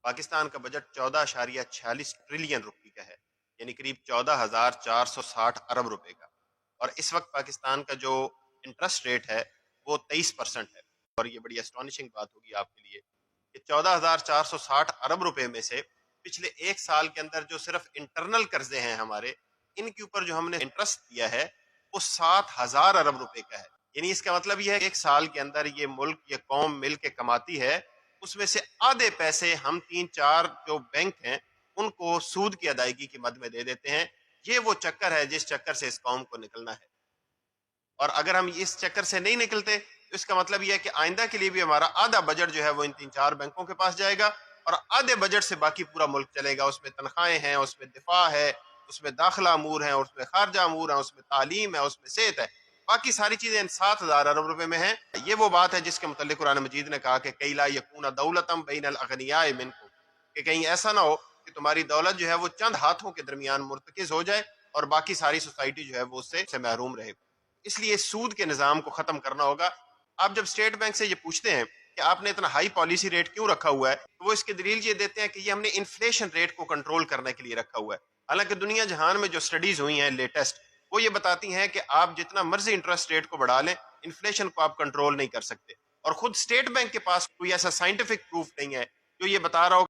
پاکستان کا budget 14.46 trillion روپے کا ہے، یعنی قریب 14,460 ارب روپے کا، اور اس وقت پاکستان کا جو انٹرسٹ ریٹ ہے وہ 23% ہے۔ اور یہ بڑی اسٹانشنگ بات ہوگی آپ کے لیے کہ 14,460 ارب روپے میں سے پچھلے ایک سال کے اندر جو صرف انٹرنل قرضے ہیں ہمارے، ان کے اوپر جو ہم نے انٹرسٹ دیا ہے وہ 7,000 ارب روپے کا ہے۔ یعنی اس کا مطلب یہ ہے کہ ایک سال کے اندر یہ ملک، یہ قوم مل کے کماتی ہے، اس میں سے آدھے پیسے ہم 3-4 جو بینک ہیں ان کو سود کی ادائیگی کی مد میں دے دیتے ہیں۔ یہ وہ چکر ہے جس چکر سے اس قوم کو نکلنا ہے، اور اگر ہم اس چکر سے نہیں نکلتے تو اس کا مطلب یہ ہے کہ آئندہ کے لیے بھی ہمارا آدھا بجٹ جو ہے وہ ان 3-4 بینکوں کے پاس جائے گا، اور آدھے بجٹ سے باقی پورا ملک چلے گا۔ اس میں تنخواہیں ہیں، اس میں دفاع ہے، اس میں داخلہ امور ہیں، اس میں خارجہ امور ہیں، اس میں تعلیم ہے، اس میں صحت ہے، باقی ساری چیزیں ان 7,000 ارب روپے میں ہیں۔ یہ وہ بات ہے جس کے متعلق قرآن مجید نے کہا کہ کئی لا یکون دولتم بین الاغنیاء منکم، کہ کہیں ایسا نہ ہو کہ تمہاری دولت جو ہے وہ چند ہاتھوں کے درمیان مرتکز ہو جائے اور باقی ساری سوسائٹی جو ہے وہ اس سے محروم رہے۔ اس لیے سود کے نظام کو ختم کرنا ہوگا۔ آپ جب اسٹیٹ بینک سے یہ پوچھتے ہیں کہ آپ نے اتنا ہائی پالیسی ریٹ کیوں رکھا ہوا ہے، تو وہ اس کی دلیل یہ دیتے ہیں کہ یہ ہم نے انفلیشن ریٹ کو کنٹرول کرنے کے لیے رکھا ہوا ہے۔ حالانکہ دنیا جہان میں جو سٹڈیز ہوئی ہیں لیٹسٹ، وہ یہ بتاتی ہیں کہ آپ جتنا مرضی انٹرسٹ ریٹ کو بڑھا لیں، انفلیشن کو آپ کنٹرول نہیں کر سکتے۔ اور خود اسٹیٹ بینک کے پاس کوئی ایسا سائنٹیفک پروف نہیں ہے جو یہ بتا رہا ہو